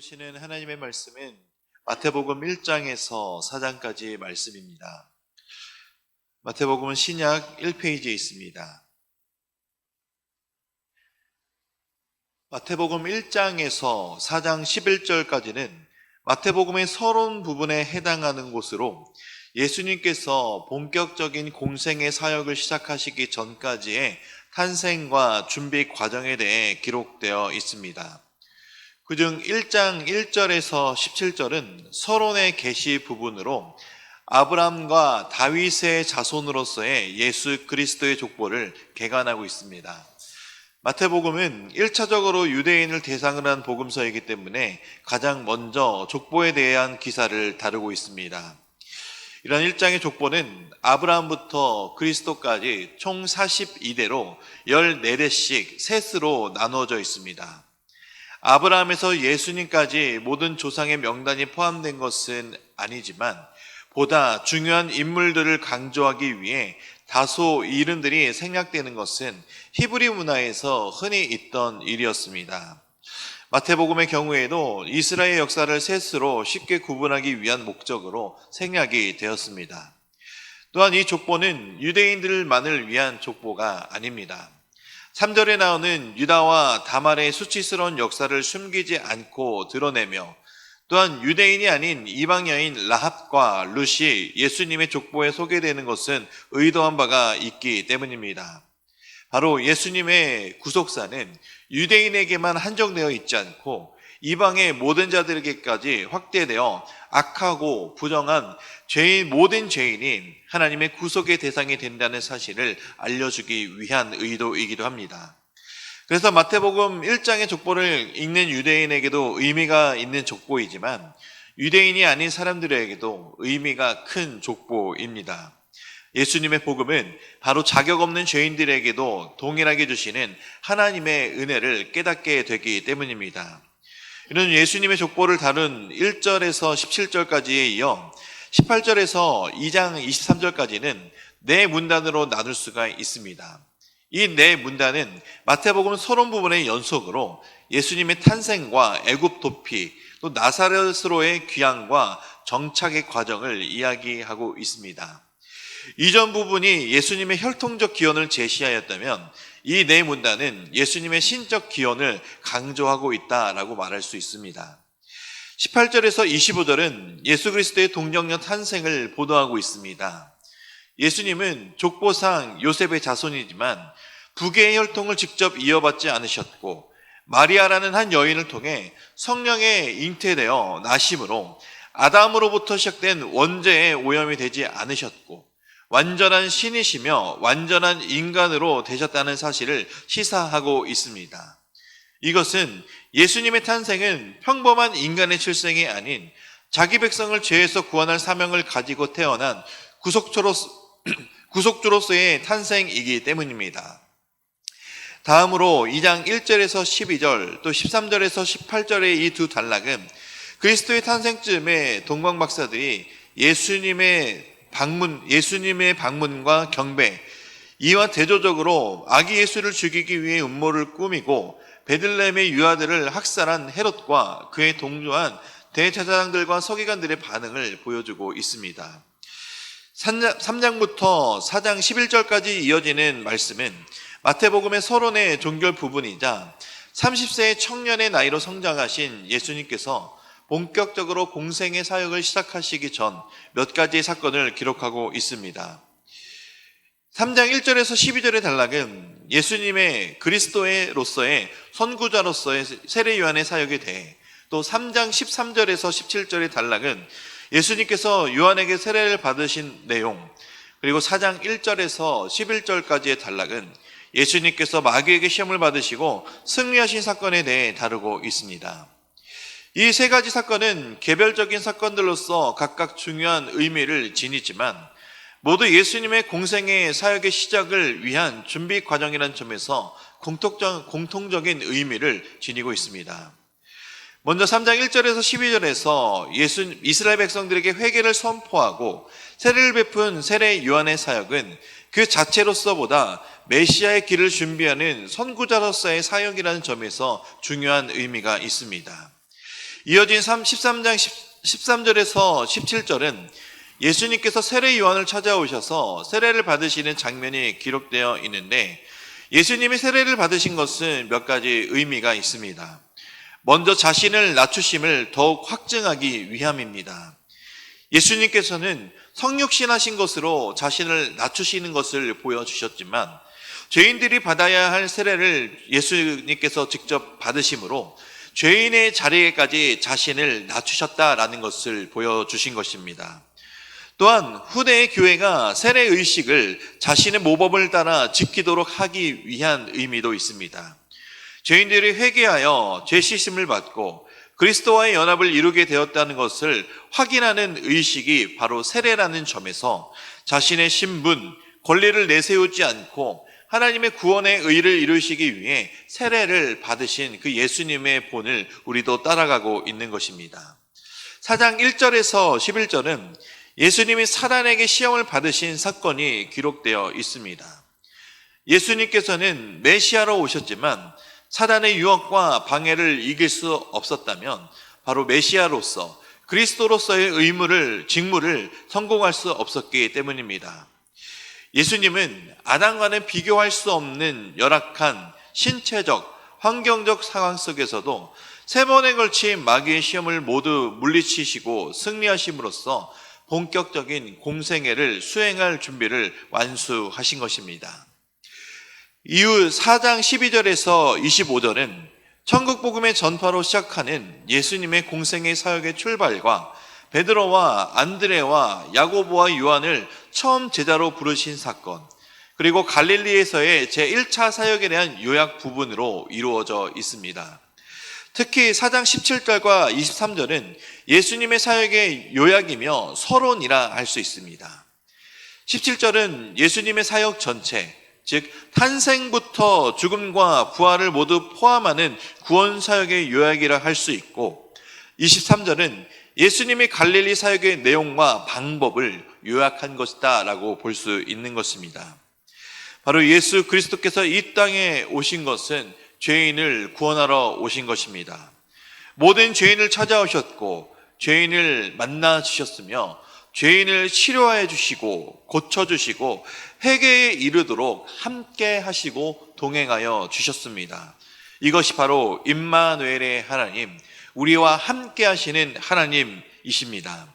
주시는 하나님의 말씀은 마태복음 1장에서 4장까지의 말씀입니다. 마태복음은 신약 1페이지에 있습니다. 마태복음 1장에서 4장 11절까지는 마태복음의 서론 부분에 해당하는 곳으로 예수님께서 본격적인 공생의 사역을 시작하시기 전까지의 탄생과 준비 과정에 대해 기록되어 있습니다. 그중 1장 1절에서 17절은 서론의 계시 부분으로 아브람과 다윗의 자손으로서의 예수 그리스도의 족보를 개관하고 있습니다. 마태복음은 1차적으로 유대인을 대상으로 한 복음서이기 때문에 가장 먼저 족보에 대한 기사를 다루고 있습니다. 이런 1장의 족보는 아브라함부터 그리스도까지 총 42대로 14대씩 셋으로 나누어져 있습니다. 아브라함에서 예수님까지 모든 조상의 명단이 포함된 것은 아니지만 보다 중요한 인물들을 강조하기 위해 다소 이름들이 생략되는 것은 히브리 문화에서 흔히 있던 일이었습니다. 마태복음의 경우에도 이스라엘 역사를 셋으로 쉽게 구분하기 위한 목적으로 생략이 되었습니다. 또한 이 족보는 유대인들만을 위한 족보가 아닙니다. 3절에 나오는 유다와 다말의 수치스러운 역사를 숨기지 않고 드러내며 또한 유대인이 아닌 이방 여인 라합과 룻이 예수님의 족보에 소개되는 것은 의도한 바가 있기 때문입니다. 바로 예수님의 구속사는 유대인에게만 한정되어 있지 않고 이방의 모든 자들에게까지 확대되어 악하고 부정한 모든 죄인이 하나님의 구속의 대상이 된다는 사실을 알려주기 위한 의도이기도 합니다. 그래서 마태복음 1장의 족보를 읽는 유대인에게도 의미가 있는 족보이지만 유대인이 아닌 사람들에게도 의미가 큰 족보입니다. 예수님의 복음은 바로 자격 없는 죄인들에게도 동일하게 주시는 하나님의 은혜를 깨닫게 되기 때문입니다. 이런 예수님의 족보를 다룬 1절에서 17절까지에 이어 18절에서 2장 23절까지는 네 문단으로 나눌 수가 있습니다. 이 네 문단은 마태복음 서론 부분의 연속으로 예수님의 탄생과 애굽 도피, 또 나사렛으로의 귀향과 정착의 과정을 이야기하고 있습니다. 이전 부분이 예수님의 혈통적 기원을 제시하였다면 이 네 문단은 예수님의 신적 기원을 강조하고 있다라고 말할 수 있습니다. 18절에서 25절은 예수 그리스도의 동정녀 탄생을 보도하고 있습니다. 예수님은 족보상 요셉의 자손이지만 부계의 혈통을 직접 이어받지 않으셨고 마리아라는 한 여인을 통해 성령에 잉태되어 나심으로 아담으로부터 시작된 원죄의 오염이 되지 않으셨고 완전한 신이시며 완전한 인간으로 되셨다는 사실을 시사하고 있습니다. 이것은 예수님의 탄생은 평범한 인간의 출생이 아닌 자기 백성을 죄에서 구원할 사명을 가지고 태어난 구속주로서의 탄생이기 때문입니다. 다음으로 2장 1절에서 12절 또 13절에서 18절의 이 두 단락은 그리스도의 탄생쯤에 동방 박사들이 예수님의 방문과 경배, 이와 대조적으로 아기 예수를 죽이기 위해 음모를 꾸미고 베들레헴의 유아들을 학살한 헤롯과 그에 동조한 대제사장들과 서기관들의 반응을 보여주고 있습니다. 3장부터 4장 11절까지 이어지는 말씀은 마태복음의 서론의 종결 부분이자 30세의 청년의 나이로 성장하신 예수님께서 본격적으로 공생의 사역을 시작하시기 전 몇 가지의 사건을 기록하고 있습니다. 3장 1절에서 12절의 단락은 예수님의 그리스도로서의 선구자로서의 세례 요한의 사역에 대해, 또 3장 13절에서 17절의 단락은 예수님께서 요한에게 세례를 받으신 내용, 그리고 4장 1절에서 11절까지의 단락은 예수님께서 마귀에게 시험을 받으시고 승리하신 사건에 대해 다루고 있습니다. 이 세 가지 사건은 개별적인 사건들로서 각각 중요한 의미를 지니지만 모두 예수님의 공생의 사역의 시작을 위한 준비 과정이라는 점에서 공통적인 의미를 지니고 있습니다. 먼저 3장 1절에서 12절에서 이스라엘 백성들에게 회개를 선포하고 세례를 베푼 세례 요한의 사역은 그 자체로서보다 메시아의 길을 준비하는 선구자로서의 사역이라는 점에서 중요한 의미가 있습니다. 이어진 13장 13절에서 17절은 예수님께서 세례 요한을 찾아오셔서 세례를 받으시는 장면이 기록되어 있는데, 예수님이 세례를 받으신 것은 몇 가지 의미가 있습니다. 먼저 자신을 낮추심을 더욱 확증하기 위함입니다. 예수님께서는 성육신하신 것으로 자신을 낮추시는 것을 보여주셨지만, 죄인들이 받아야 할 세례를 예수님께서 직접 받으심으로 죄인의 자리에까지 자신을 낮추셨다라는 것을 보여주신 것입니다. 또한 후대의 교회가 세례 의식을 자신의 모범을 따라 지키도록 하기 위한 의미도 있습니다. 죄인들이 회개하여 죄 씻음을 받고 그리스도와의 연합을 이루게 되었다는 것을 확인하는 의식이 바로 세례라는 점에서 자신의 신분, 권리를 내세우지 않고 하나님의 구원의 의를 이루시기 위해 세례를 받으신 그 예수님의 본을 우리도 따라가고 있는 것입니다. 4장 1절에서 11절은 예수님이 사단에게 시험을 받으신 사건이 기록되어 있습니다. 예수님께서는 메시아로 오셨지만 사단의 유혹과 방해를 이길 수 없었다면 바로 메시아로서 그리스도로서의 직무를 성공할 수 없었기 때문입니다. 예수님은 아담과는 비교할 수 없는 열악한 신체적, 환경적 상황 속에서도 3번에 걸친 마귀의 시험을 모두 물리치시고 승리하심으로써 본격적인 공생애를 수행할 준비를 완수하신 것입니다. 이후 4장 12절에서 25절은 천국 복음의 전파로 시작하는 예수님의 공생애 사역의 출발과 베드로와 안드레와 야고보와 요한을 처음 제자로 부르신 사건, 그리고 갈릴리에서의 제1차 사역에 대한 요약 부분으로 이루어져 있습니다. 특히 4장 17절과 23절은 예수님의 사역의 요약이며 서론이라 할 수 있습니다. 17절은 예수님의 사역 전체, 즉 탄생부터 죽음과 부활을 모두 포함하는 구원 사역의 요약이라 할 수 있고, 23절은 예수님이 갈릴리 사역의 내용과 방법을 요약한 것이다 라고 볼 수 있는 것입니다. 바로 예수 그리스도께서 이 땅에 오신 것은 죄인을 구원하러 오신 것입니다. 모든 죄인을 찾아오셨고 죄인을 만나 주셨으며 죄인을 치료해 주시고 고쳐주시고 회개에 이르도록 함께 하시고 동행하여 주셨습니다. 이것이 바로 임마누엘의 하나님, 우리와 함께 하시는 하나님이십니다.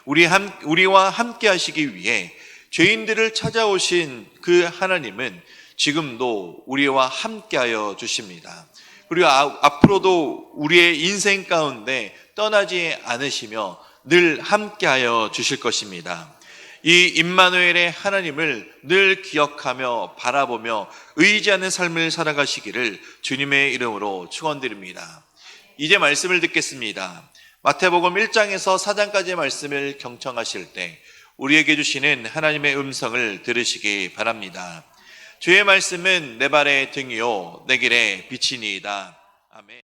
우리와 함께 하시기 위해 죄인들을 찾아오신 그 하나님은 지금도 우리와 함께하여 주십니다. 그리고 앞으로도 우리의 인생 가운데 떠나지 않으시며 늘 함께하여 주실 것입니다. 이 임마누엘의 하나님을 늘 기억하며 바라보며 의지하는 삶을 살아가시기를 주님의 이름으로 축원드립니다. 이제 말씀을 듣겠습니다. 마태복음 1장에서 4장까지의 말씀을 경청하실 때 우리에게 주시는 하나님의 음성을 들으시기 바랍니다. 주의 말씀은 내 발의 등이요 내 길의 빛이니이다. 아멘.